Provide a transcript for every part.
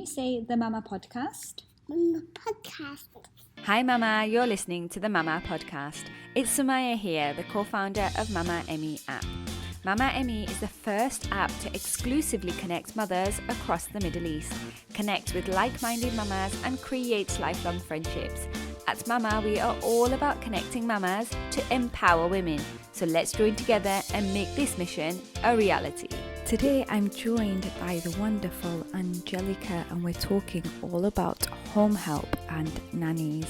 you say the Mama Podcast? Mama Podcast. Hi Mama, you're listening to the Mama Podcast. It's Sumaya here, the co-founder of Mama Emmy app. Mama Emmy is the first app to exclusively connect mothers across the Middle East, connect with like-minded mamas and create lifelong friendships. At Mama, we are all about connecting mamas to empower women. So let's join together and make this mission a reality. Today I'm joined by the wonderful Angelica, and we're talking all about home help and nannies.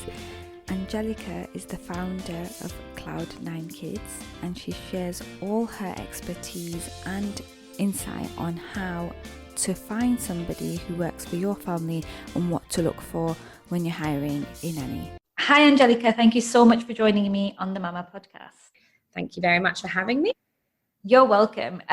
Angelica is the founder of CloudNine Kids, and she shares all her expertise and insight on how to find somebody who works for your family and what to look for when you're hiring a nanny. Hi Angelica, thank you so much for joining me on the Mama Podcast. Thank you very much for having me. You're welcome.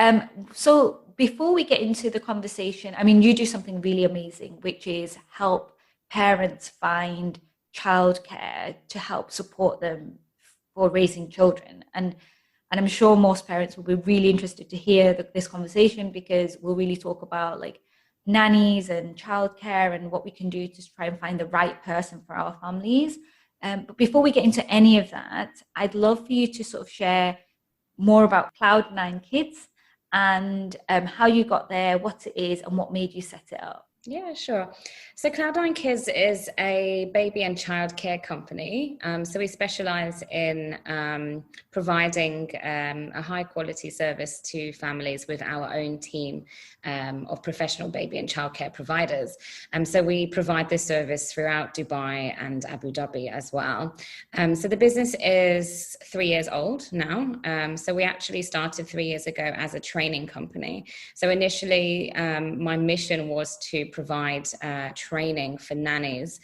So before we get into the conversation, I mean, you do something really amazing, which is help parents find childcare to help support them for raising children. And I'm sure most parents will be really interested to hear this conversation, because we'll really talk about like nannies and childcare and what we can do to try and find the right person for our families. But before we get into any of that, I'd love for you to sort of share more about CloudNine Kids and how you got there, what it is, and what made you set it up. Yeah, sure. So CloudNine Kids is a baby and childcare company. So we specialize in providing a high quality service to families with our own team of professional baby and childcare providers. So we provide this service throughout Dubai and Abu Dhabi as well. So the business is 3 years old now. So we actually started 3 years ago as a training company. So initially my mission was to provide training for nannies.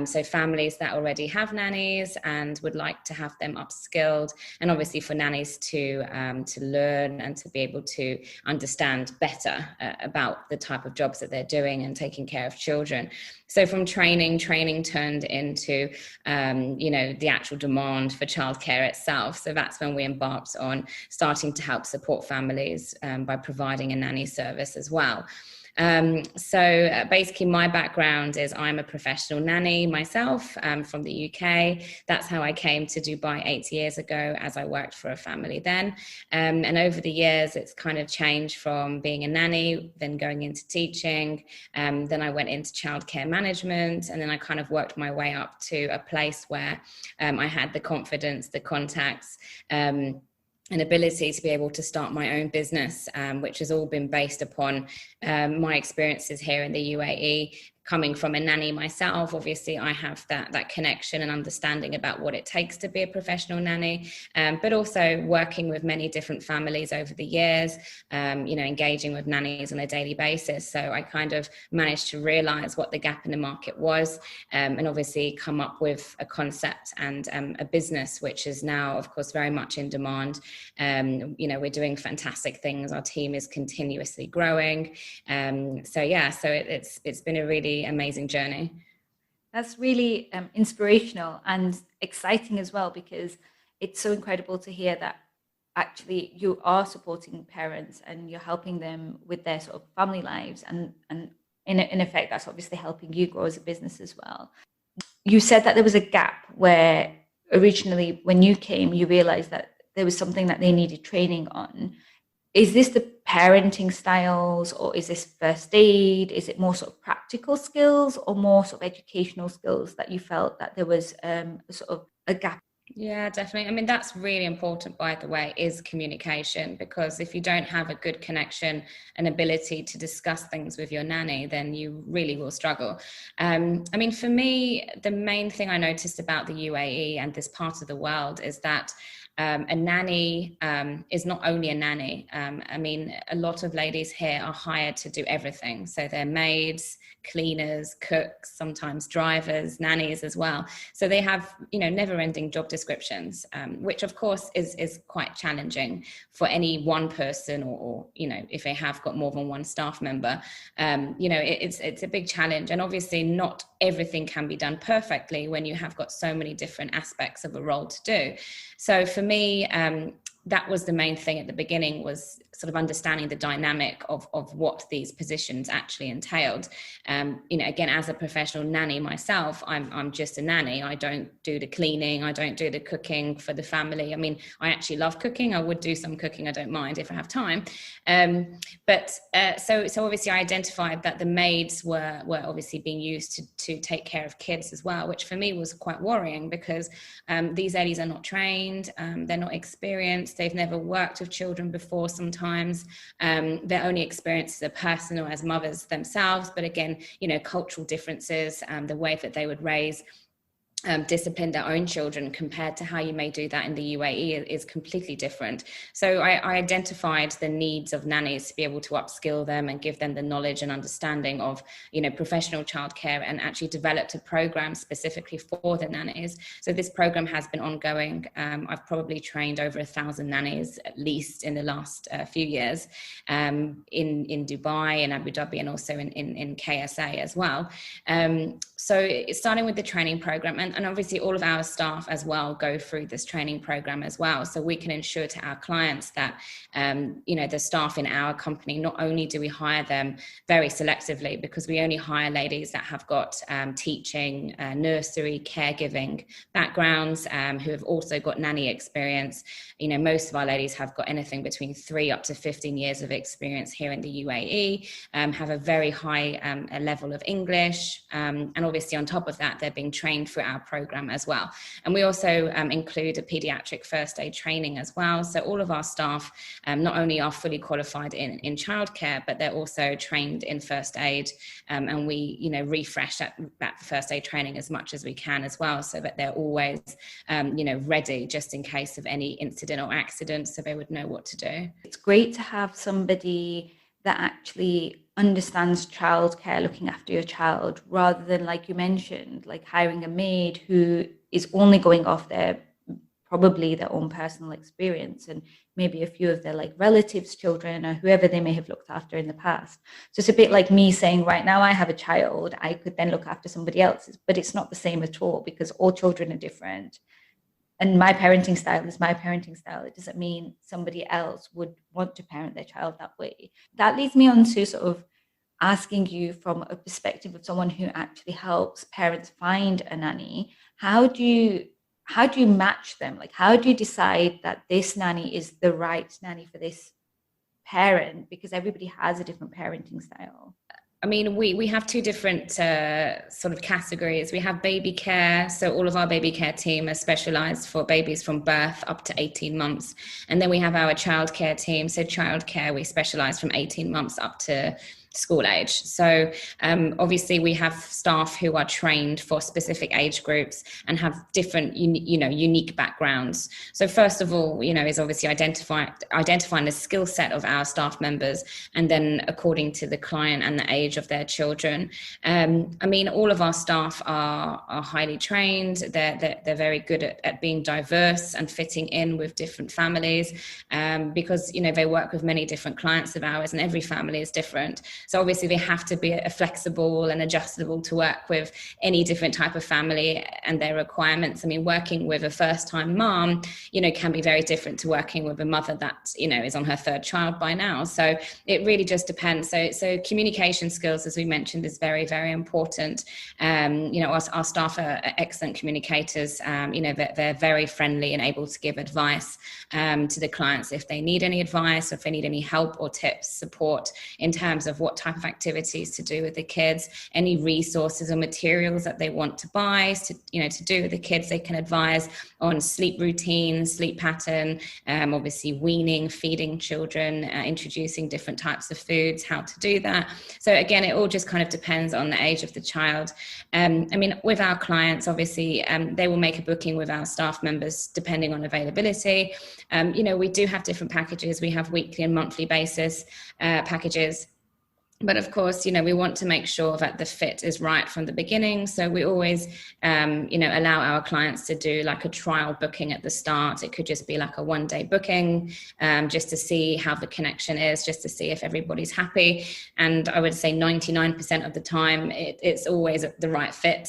So families that already have nannies and would like to have them upskilled, and obviously for nannies to learn and to be able to understand better about the type of jobs that they're doing and taking care of children. So from training turned into, the actual demand for childcare itself. So that's when we embarked on starting to help support families by providing a nanny service as well. So basically my background is I'm a professional nanny myself from the UK. That's how I came to Dubai 8 years ago, as I worked for a family then. And over the years, it's kind of changed from being a nanny, then going into teaching. Then I went into childcare management, and then I kind of worked my way up to a place where I had the confidence, the contacts, an ability to be able to start my own business, which has all been based upon my experiences here in the UAE. Coming from a nanny myself, obviously I have that connection and understanding about what it takes to be a professional nanny, but also working with many different families over the years, engaging with nannies on a daily basis. So I kind of managed to realize what the gap in the market was, and obviously come up with a concept and a business, which is now, of course, very much in demand. We're doing fantastic things. Our team is continuously growing. So it's been a really amazing journey. That's really inspirational and exciting as well, because it's so incredible to hear that actually you are supporting parents and you're helping them with their sort of family lives, and in effect that's obviously helping you grow as a business as well. You said that there was a gap where originally when you came you realized that there was something that they needed training on. Is this the parenting styles, or is this first aid? Is it more sort of practical skills or more sort of educational skills that you felt that there was sort of a gap? Yeah, definitely. I mean, that's really important, by the way, is communication, because if you don't have a good connection and ability to discuss things with your nanny, then you really will struggle. For me, the main thing I noticed about the UAE and this part of the world is that a nanny is not only a nanny. A lot of ladies here are hired to do everything. So they're maids, cleaners, cooks, sometimes drivers, nannies as well. So they have, never-ending job descriptions, which of course is quite challenging for any one person, or if they have got more than one staff member. It's a big challenge, and obviously not everything can be done perfectly when you have got so many different aspects of a role to do. So for me, that was the main thing at the beginning, was sort of understanding the dynamic of what these positions actually entailed. Again, as a professional nanny myself, I'm just a nanny. I don't do the cleaning. I don't do the cooking for the family. I mean, I actually love cooking. I would do some cooking. I don't mind if I have time. So obviously I identified that the maids were obviously being used to take care of kids as well, which for me was quite worrying, because these ladies are not trained. They're not experienced. They've never worked with children before sometimes. Their only experiences are personal as mothers themselves, but again, cultural differences, the way that they would raise, discipline their own children compared to how you may do that in the UAE is completely different. So I identified the needs of nannies to be able to upskill them and give them the knowledge and understanding of, professional childcare, and actually developed a program specifically for the nannies. So this program has been ongoing. I've probably trained over 1,000 nannies at least in the last few years, in Dubai and Abu Dhabi, and also in KSA as well. So it's starting with the training program, and obviously all of our staff as well go through this training program as well. So we can ensure to our clients that, the staff in our company, not only do we hire them very selectively, because we only hire ladies that have got teaching, nursery, caregiving backgrounds, who have also got nanny experience. Most of our ladies have got anything between 3 up to 15 years of experience here in the UAE, have a very high level of English, and obviously on top of that, they're being trained through our program as well. And we also include a pediatric first aid training as well. So all of our staff not only are fully qualified in childcare, but they're also trained in first aid, and we refresh that first aid training as much as we can as well, so that they're always ready just in case of any incident or accident, so they would know what to do. It's great to have somebody that actually understands childcare, looking after your child, rather than, like you mentioned, like hiring a maid who is only going off probably their own personal experience and maybe a few of their relatives' children or whoever they may have looked after in the past. So it's a bit like me saying, right now I have a child, I could then look after somebody else's, but it's not the same at all, because all children are different. And my parenting style is my parenting style. It doesn't mean somebody else would want to parent their child that way. That leads me on to sort of asking you, from a perspective of someone who actually helps parents find a nanny, how do you match them? How do you decide that this nanny is the right nanny for this parent? Because everybody has a different parenting style. I mean, we have 2 different sort of categories. We have baby care. So all of our baby care team are specialized for babies from birth up to 18 months. And then we have our childcare team. So childcare, we specialize from 18 months up to school age. So obviously we have staff who are trained for specific age groups and have different, unique backgrounds. So first of all, is obviously identifying the skill set of our staff members, and then according to the client and the age of their children. I mean, all of our staff are highly trained. They're very good at being diverse and fitting in with different families, because, they work with many different clients of ours, and every family is different. So obviously they have to be flexible and adjustable to work with any different type of family and their requirements. I mean, working with a first-time mom, can be very different to working with a mother that, is on her 3rd child by now. So it really just depends. So communication skills, as we mentioned, is very, very important. Our staff are excellent communicators. They're very friendly and able to give advice to the clients if they need any advice, or if they need any help or tips, support in terms of what type of activities to do with the kids, any resources or materials that they want to buy to do with the kids. They can advise on sleep routine, sleep pattern, obviously weaning, feeding children, introducing different types of foods, how to do that. So again, it all just kind of depends on the age of the child. I mean, with our clients, obviously, they will make a booking with our staff members depending on availability. We do have different packages. We have weekly and monthly basis packages. But of course, we want to make sure that the fit is right from the beginning. So we always, allow our clients to do like a trial booking at the start. It could just be like a one-day booking, just to see how the connection is, just to see if everybody's happy. And I would say 99% of the time, it's always the right fit.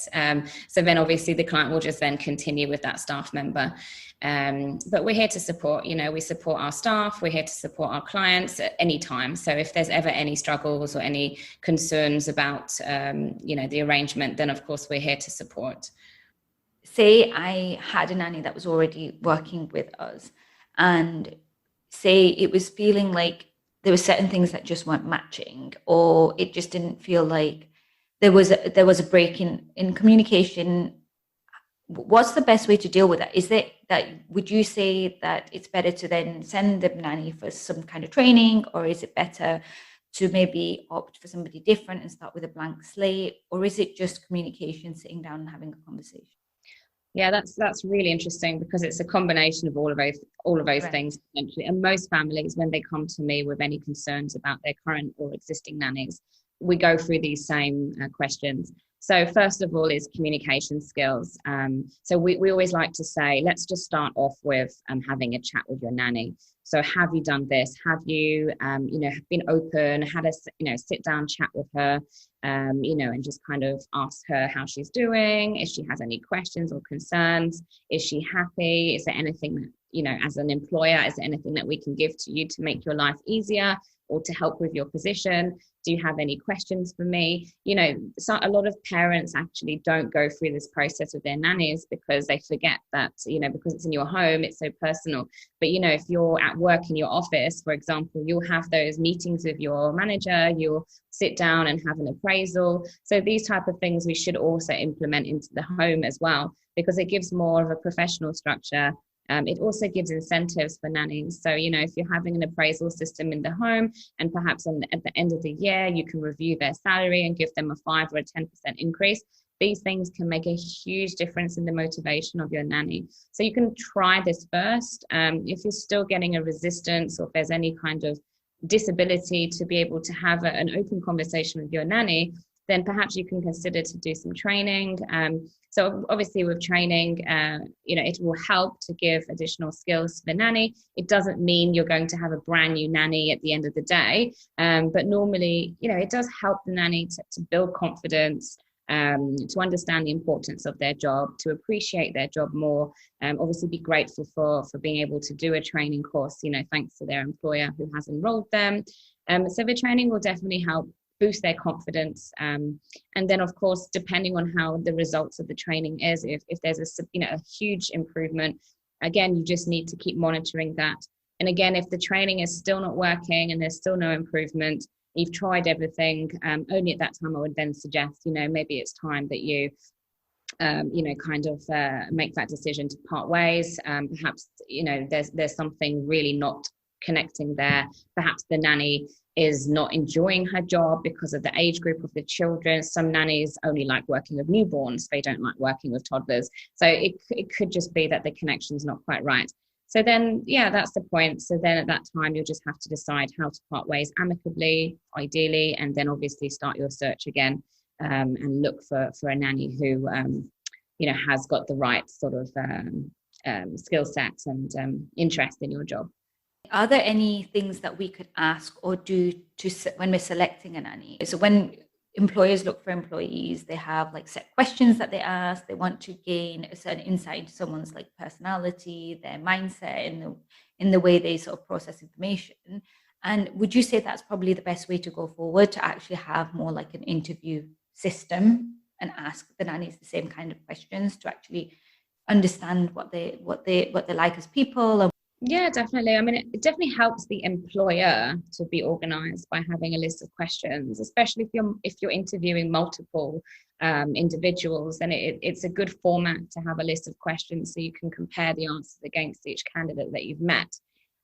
So then obviously the client will just then continue with that staff member. But we're here to support, we support our staff, we're here to support our clients at any time. So if there's ever any struggles or any concerns about, the arrangement, then of course we're here to support. Say I had a nanny that was already working with us, and say it was feeling like there were certain things that just weren't matching, or it just didn't feel like there was a break in communication. What's the best way to deal with that? Is it that, would you say that it's better to then send the nanny for some kind of training, or is it better to maybe opt for somebody different and start with a blank slate, or is it just communication, sitting down and having a conversation? Yeah, that's really interesting, because it's a combination of all of those Right. things essentially. And most families, when they come to me with any concerns about their current or existing nannies, we go through these same questions. So first of all is communication skills. So we always like to say, let's just start off with having a chat with your nanny. So have you done this? Have you, been open, had a, sit down chat with her, and just kind of ask her how she's doing, if she has any questions or concerns, is she happy? Is there anything that, as an employer, is there anything that we can give to you to make your life easier or to help with your position? Do you have any questions for me? So a lot of parents actually don't go through this process with their nannies because they forget that, because it's in your home, it's so personal. But, if you're at work in your office, for example, you'll have those meetings with your manager, you'll sit down and have an appraisal. So these type of things we should also implement into the home as well, because it gives more of a professional structure. It also gives incentives for nannies. So, if you're having an appraisal system in the home, and perhaps at the end of the year, you can review their salary and give them a 5 or a 10% increase. These things can make a huge difference in the motivation of your nanny. So you can try this first. If you're still getting a resistance, or if there's any kind of disability to be able to have an open conversation with your nanny, then perhaps you can consider to do some training. So obviously with training, it will help to give additional skills to the nanny. It doesn't mean you're going to have a brand new nanny at the end of the day. But normally, it does help the nanny to build confidence, to understand the importance of their job, to appreciate their job more, obviously be grateful for being able to do a training course, thanks to their employer who has enrolled them. So the training will definitely help boost their confidence. And then of course, depending on how the results of the training is, if there's a huge improvement, again, you just need to keep monitoring that. And again, if the training is still not working and there's still no improvement, you've tried everything, only at that time I would then suggest, maybe it's time that you make that decision to part ways. Perhaps, there's something really not connecting there. Perhaps the nanny is not enjoying her job because of the age group of the children. Some nannies only like working with newborns. They don't like working with toddlers. So it could just be that the connection's not quite right. So then, that's the point. So then at that time, you'll just have to decide how to part ways amicably, ideally, and then obviously start your search again, and look for a nanny who, has got the right sort of skill sets and interest in your job. Are there any things that we could ask or do when we're selecting a nanny? So when employers look for employees, they have like set questions that they ask. They want to gain a certain insight into someone's like personality, their mindset, in the way they sort of process information. And would you say that's probably the best way to go forward, to actually have more like an interview system and ask the nannies the same kind of questions to actually understand what they like as people? Yeah, definitely. I mean, it definitely helps the employer to be organized by having a list of questions, especially if you're interviewing multiple individuals. Then it's a good format to have a list of questions so you can compare the answers against each candidate that you've met.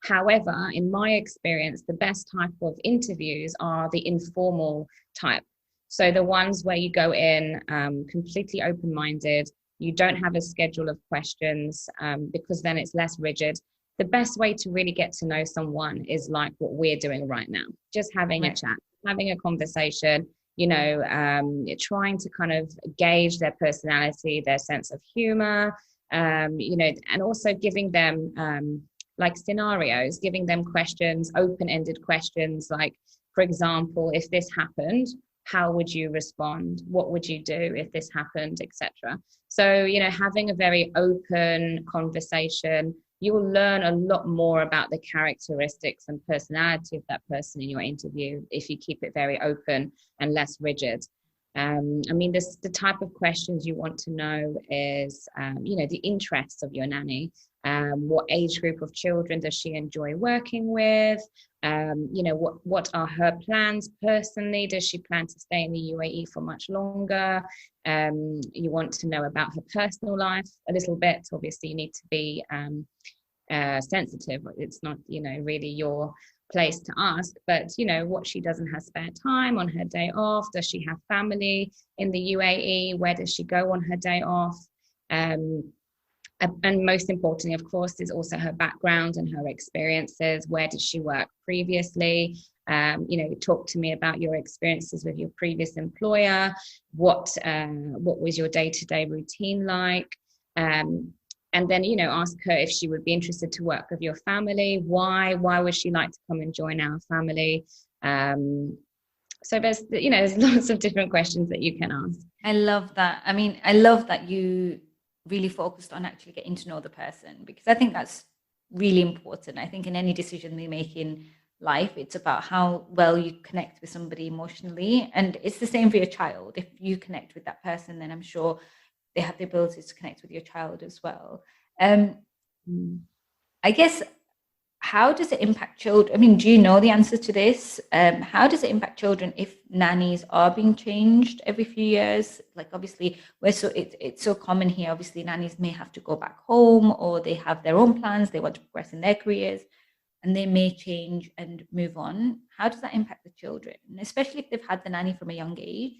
However, in my experience, the best type of interviews are the informal type. So the ones where you go in completely open-minded, you don't have a schedule of questions, because then it's less rigid. The best way to really get to know someone is like what we're doing right now, just having a chat, having a conversation, trying to kind of gauge their personality, their sense of humor, and also giving them like scenarios, giving them questions, open-ended questions, like, for example, if this happened, how would you respond? What would you do if this happened, etc. So, having a very open conversation, you will learn a lot more about the characteristics and personality of that person in your interview if you keep it very open and less rigid. The type of questions you want to know is, the interests of your nanny. What age group of children does she enjoy working with? What are her plans personally? Does she plan to stay in the UAE for much longer? You want to know about her personal life a little bit. Obviously, you need to be sensitive. It's not, really your place to ask, but what she does in her spare time, on her day off. Does she have family in the UAE? Where does she go on her day off? And most importantly, of course, is also her background and her experiences. Where did she work previously? Talk to me about your experiences with your previous employer. What was your day-to-day routine like? And then, ask her if she would be interested to work with your family. Why would she like to come and join our family? So there's lots of different questions that you can ask. I love that. I love that you really focused on actually getting to know the person, because I think that's really important. I think in any decision we make in life, it's about how well you connect with somebody emotionally. And it's the same for your child. If you connect with that person, then I'm sure they have the ability to connect with your child as well. I guess, how does it impact children? Do you know the answer to this? How does it impact children if nannies are being changed every few years? Like, obviously, it's so common here. Obviously, nannies may have to go back home, or they have their own plans. They want to progress in their careers, and they may change and move on. How does that impact the children, especially if they've had the nanny from a young age?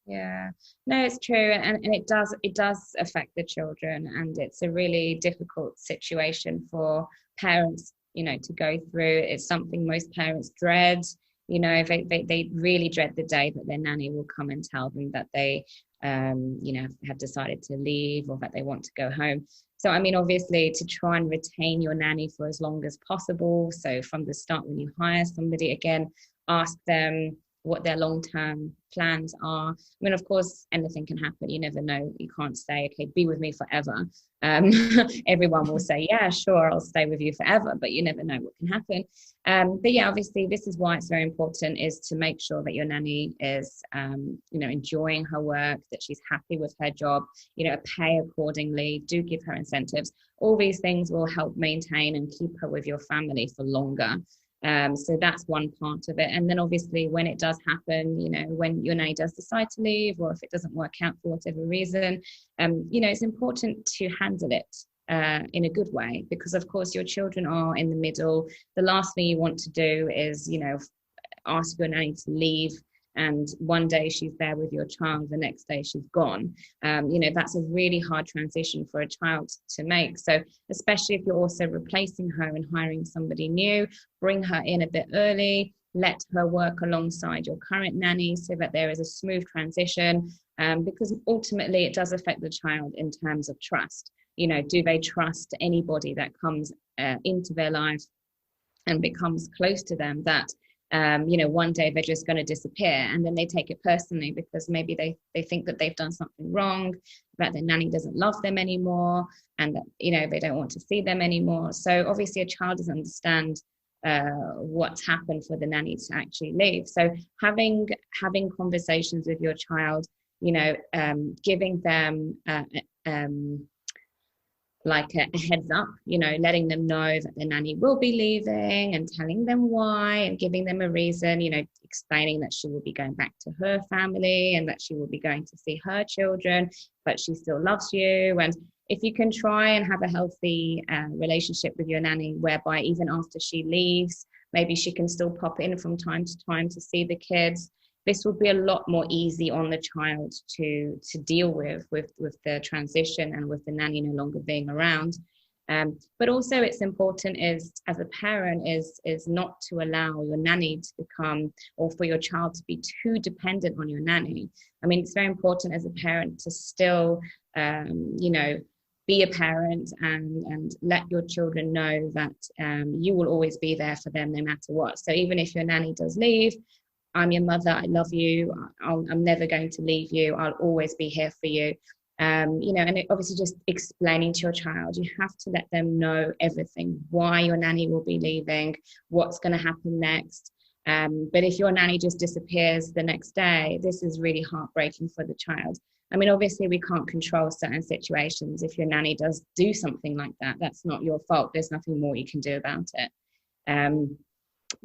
Yeah, no, it's true, and it does affect the children, and it's a really difficult situation for parents, to go through. It's something most parents dread. They really dread the day that their nanny will come and tell them that they have decided to leave, or that they want to go home. So obviously, to try and retain your nanny for as long as possible. So from the start, when you hire somebody, again, ask them what their long-term plans are. Of course, anything can happen. You never know. You can't say, okay, be with me forever. Everyone will say, yeah, sure, I'll stay with you forever, but you never know what can happen. But yeah, obviously, this is why it's very important, is to make sure that your nanny is, enjoying her work, that she's happy with her job, pay accordingly, do give her incentives. All these things will help maintain and keep her with your family for longer. So that's one part of it. And then obviously, when it does happen, when your nanny does decide to leave, or if it doesn't work out for whatever reason, it's important to handle it in a good way, because of course your children are in the middle. The last thing you want to do is, ask your nanny to leave, and one day she's there with your child, the next day she's gone. That's a really hard transition for a child to make. So especially if you're also replacing her and hiring somebody new, bring her in a bit early, let her work alongside your current nanny so that there is a smooth transition, because ultimately it does affect the child in terms of trust. Do they trust anybody that comes into their life and becomes close to them, that one day they're just going to disappear, and then they take it personally because maybe they think that they've done something wrong, that their nanny doesn't love them anymore, and that they don't want to see them anymore. So obviously a child doesn't understand what's happened for the nanny to actually leave. So having conversations with your child, giving them like a heads up, letting them know that the nanny will be leaving, and telling them why, and giving them a reason, explaining that she will be going back to her family, and that she will be going to see her children, but she still loves you. And if you can try and have a healthy relationship with your nanny, whereby even after she leaves, maybe she can still pop in from time to time to see the kids, this will be a lot more easy on the child to deal with the transition, and with the nanny no longer being around. But also it's important is, as a parent, is not to allow your nanny to become, or for your child to be too dependent on your nanny. I mean, it's very important as a parent to still, be a parent and let your children know that you will always be there for them no matter what. So even if your nanny does leave, I'm your mother, I love you, I'm never going to leave you, I'll always be here for you. And obviously just explaining to your child, you have to let them know everything, why your nanny will be leaving, what's going to happen next. But if your nanny just disappears the next day, this is really heartbreaking for the child. I mean, obviously we can't control certain situations. If your nanny does do something like that, that's not your fault. There's nothing more you can do about it.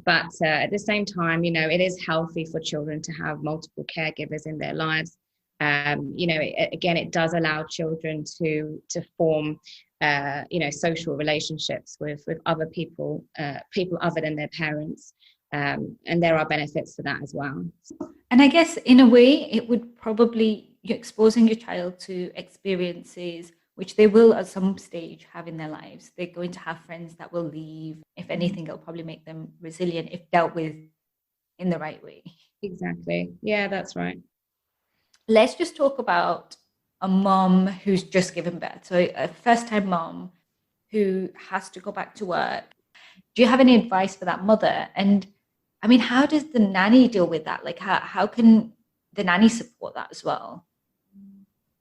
But at the same time, it is healthy for children to have multiple caregivers in their lives. It does allow children to form, social relationships with other people other than their parents. And there are benefits to that as well. And I guess in a way, it would probably, you're exposing your child to experiences which they will at some stage have in their lives. They're going to have friends that will leave. If anything, it'll probably make them resilient if dealt with in the right way. Exactly. Yeah, that's right. Let's just talk about a mom who's just given birth. So a first-time mom who has to go back to work. Do you have any advice for that mother? And I mean, how does the nanny deal with that? Like, how can the nanny support that as well?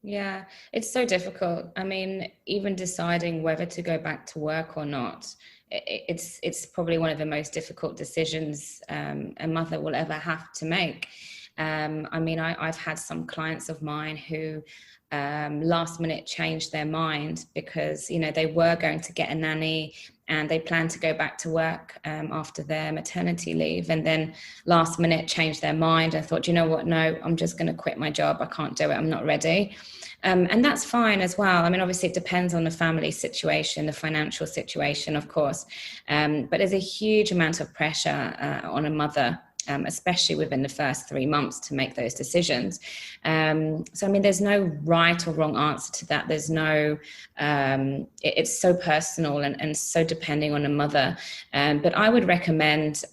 Yeah, it's so difficult. I mean, even deciding whether to go back to work or not, it's probably one of the most difficult decisions a mother will ever have to make. I've had some clients of mine who last minute changed their mind because, they were going to get a nanny and they planned to go back to work after their maternity leave, and then last minute changed their mind and thought, you know what, no, I'm just going to quit my job. I can't do it. I'm not ready. And that's fine as well. I mean, obviously it depends on the family situation, the financial situation, of course. But there's a huge amount of pressure on a mother, especially within the first 3 months, to make those decisions. There's no right or wrong answer to that. There's no, it's so personal and so depending on a mother. But I would recommend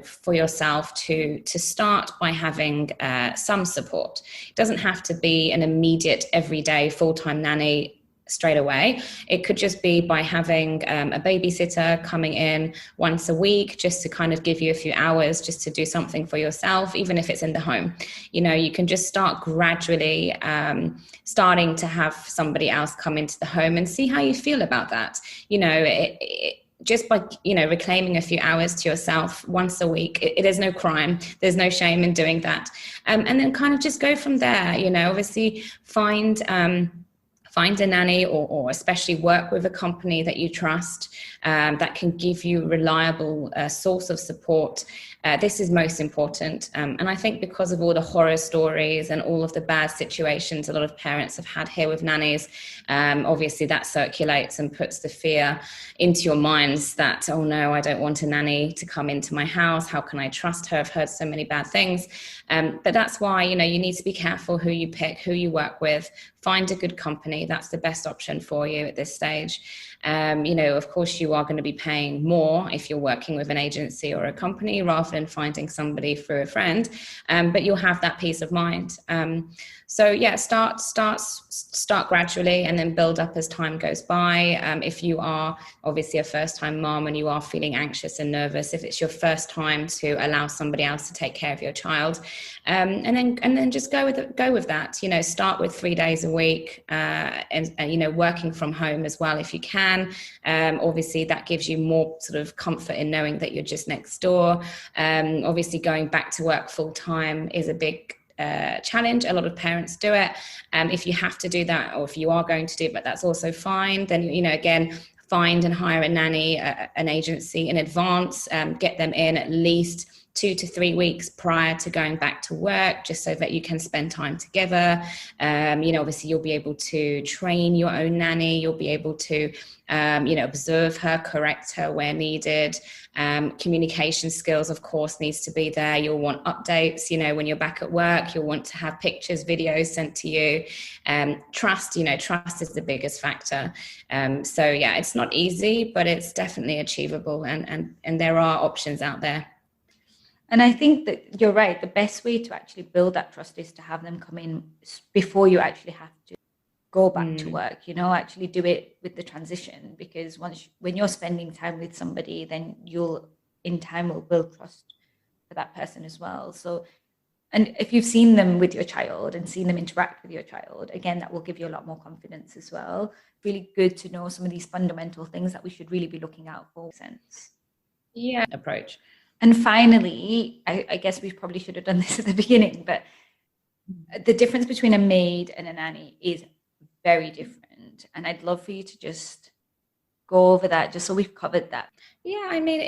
for yourself to start by having some support. It doesn't have to be an immediate, everyday, full-time nanny straight away. It could just be by having a babysitter coming in once a week, just to kind of give you a few hours just to do something for yourself, even if it's in the home. You can just start gradually starting to have somebody else come into the home and see how you feel about that. Just by, reclaiming a few hours to yourself once a week, it is no crime. There's no shame in doing that. And then kind of just go from there, obviously find a nanny or especially work with a company that you trust that can give you a reliable source of support. This is most important. And I think because of all the horror stories and all of the bad situations a lot of parents have had here with nannies, obviously that circulates and puts the fear into your minds that, oh no, I don't want a nanny to come into my house. How can I trust her? I've heard so many bad things. But that's why, you need to be careful who you pick, who you work with. Find a good company. That's the best option for you at this stage. Of course, you are going to be paying more if you're working with an agency or a company rather than finding somebody through a friend, but you'll have that peace of mind. Start gradually and then build up as time goes by. If you are obviously a first-time mom and you are feeling anxious and nervous, if it's your first time to allow somebody else to take care of your child, and then just go with that. Start with 3 days a week, and working from home as well if you can. Obviously that gives you more sort of comfort in knowing that you're just next door. Obviously going back to work full time is a big challenge. A lot of parents do it. If you have to do that, or if you are going to do it, but that's also fine, then again, find and hire a nanny, an agency in advance, get them in at least 2 to 3 weeks prior to going back to work, just so that you can spend time together. Obviously you'll be able to train your own nanny. You'll be able to, observe her, correct her where needed. Communication skills, of course, needs to be there. You'll want updates, when you're back at work, you'll want to have pictures, videos sent to you. Trust is the biggest factor. So yeah, it's not easy, but it's definitely achievable, and there are options out there. And I think that you're right. The best way to actually build that trust is to have them come in before you actually have to go back to work, actually do it with the transition, because when you're spending time with somebody, then you'll in time will build trust for that person as well. So, and if you've seen them with your child and seen them interact with your child, again, that will give you a lot more confidence as well. Really good to know some of these fundamental things that we should really be looking out for. Sense. Yeah. Approach. And finally, I guess we probably should have done this at the beginning, but the difference between a maid and a nanny is very different. And I'd love for you to just go over that, just so we've covered that. Yeah, I mean,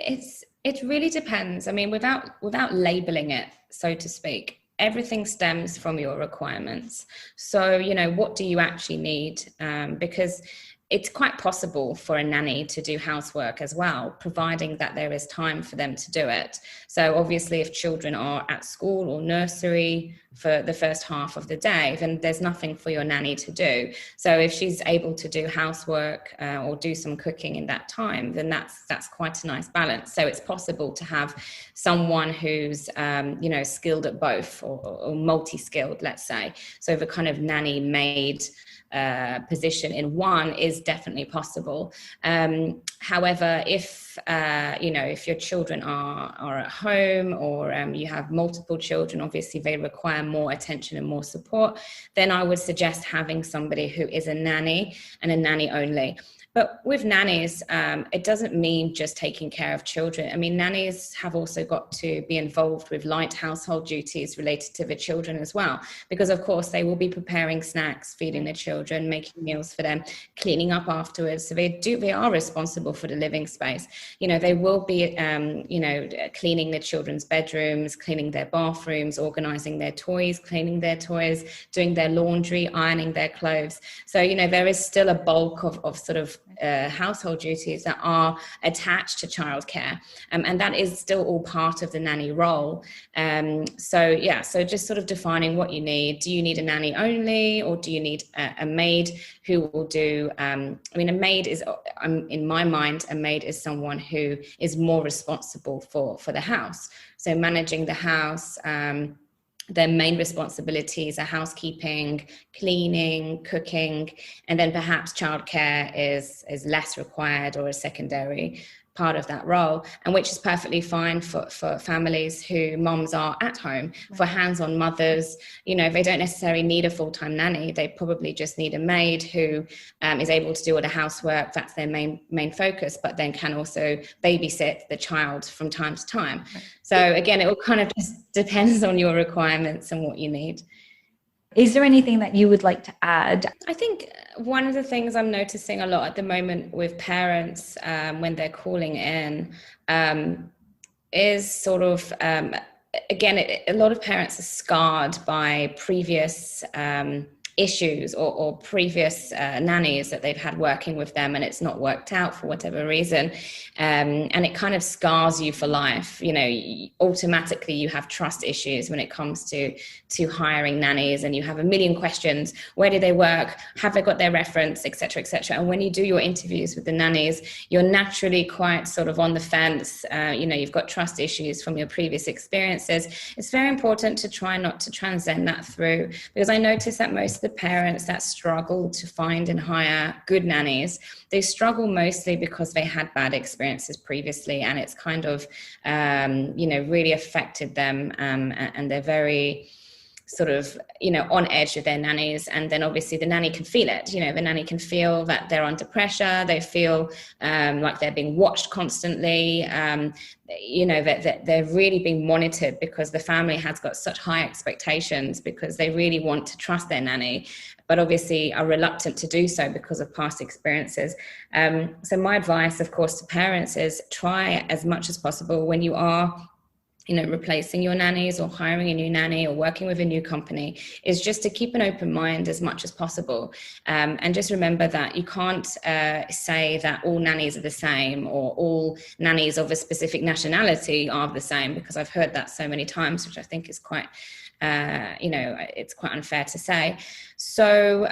it really depends. I mean, without labeling it, so to speak, everything stems from your requirements. So, what do you actually need? Because it's quite possible for a nanny to do housework as well, providing that there is time for them to do it. So obviously, if children are at school or nursery for the first half of the day, then there's nothing for your nanny to do. So if she's able to do housework or do some cooking in that time, then that's quite a nice balance. So it's possible to have someone who's skilled at both, or multi-skilled, let's say. So the kind of nanny maid position in one is definitely possible. However, if your children are at home, or you have multiple children, obviously they require more attention and more support, then I would suggest having somebody who is a nanny and a nanny only. But with nannies, it doesn't mean just taking care of children. I mean, nannies have also got to be involved with light household duties related to the children as well, because of course they will be preparing snacks, feeding the children, making meals for them, cleaning up afterwards. So they are responsible for the living space. They will be, cleaning the children's bedrooms, cleaning their bathrooms, organizing their toys, cleaning their toys, doing their laundry, ironing their clothes. So, there is still a bulk of sort of household duties that are attached to childcare, and that is still all part of the nanny role. So just sort of defining what you need. Do you need a nanny only, or do you need a maid who will do? A maid is, in my mind, a maid is someone who is more responsible for the house. So managing the house. Their main responsibilities are housekeeping, cleaning, cooking, and then perhaps childcare is less required, or a secondary part of that role, and which is perfectly fine for families who moms are at home. For hands-on mothers, they don't necessarily need a full-time nanny. They probably just need a maid who is able to do all the housework. That's their main focus, but then can also babysit the child from time to time. So again, it all kind of just depends on your requirements and what you need. Is there anything that you would like to add? I think one of the things I'm noticing a lot at the moment with parents when they're calling in is sort of, a lot of parents are scarred by previous issues or previous nannies that they've had working with them, and it's not worked out for whatever reason, and it kind of scars you for life. Automatically you have trust issues when it comes to hiring nannies, and you have a million questions. Where do they work? Have they got their reference, etc., etc. And when you do your interviews with the nannies, you're naturally quite sort of on the fence. You've got trust issues from your previous experiences. It's very important to try not to transcend that through, because I notice that most of the parents that struggle to find and hire good nannies, they struggle mostly because they had bad experiences previously, and it's kind of really affected them, and they're very sort of on edge with their nannies. And then obviously the nanny can feel it. The nanny can feel that they're under pressure. They feel like they're being watched constantly, that they're really being monitored, because the family has got such high expectations, because they really want to trust their nanny, but obviously are reluctant to do so because of past experiences. So my advice, of course, to parents is try as much as possible, when you are replacing your nannies or hiring a new nanny or working with a new company, is just to keep an open mind as much as possible. And just remember that you can't say that all nannies are the same or all nannies of a specific nationality are the same, because I've heard that so many times, which I think is quite, it's quite unfair to say. So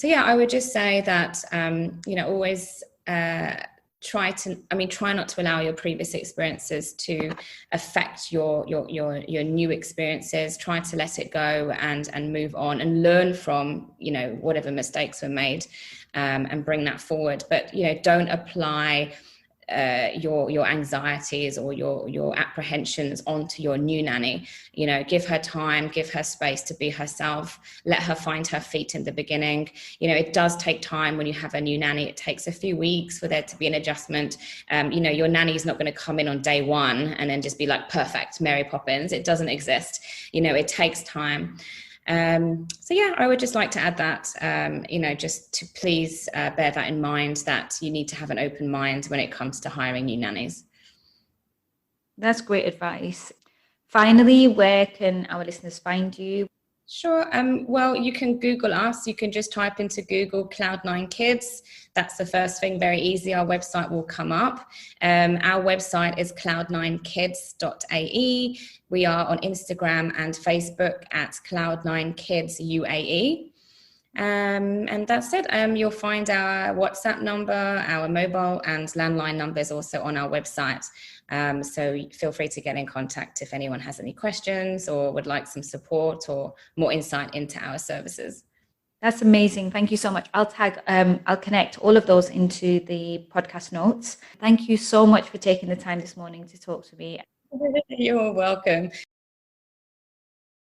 yeah, I would just say that, always try not to allow your previous experiences to affect your new experiences. Try to let it go and move on and learn from, whatever mistakes were made, and bring that forward. But, don't apply your anxieties or your apprehensions onto your new nanny. Give her time, give her space to be herself, let her find her feet in the beginning. It does take time when you have a new nanny. It takes a few weeks for there to be an adjustment. Your nanny's not going to come in on day one and then just be like perfect Mary Poppins. It doesn't exist. It takes time. So yeah, I would just like to add that, just to please bear that in mind, that you need to have an open mind when it comes to hiring new nannies. That's great advice. Finally, where can our listeners find you? Sure. Well, you can Google us. You can just type into Google CloudNine Kids. That's the first thing, very easy. Our website will come up. Our website is cloud9kids.ae. We are on Instagram and Facebook at Cloud9 Kids UAE. And that's it. You'll find our WhatsApp number, our mobile and landline numbers also on our website. So feel free to get in contact if anyone has any questions or would like some support or more insight into our services. That's amazing. Thank you so much. I'll connect all of those into the podcast notes. Thank you so much for taking the time this morning to talk to me. You're welcome.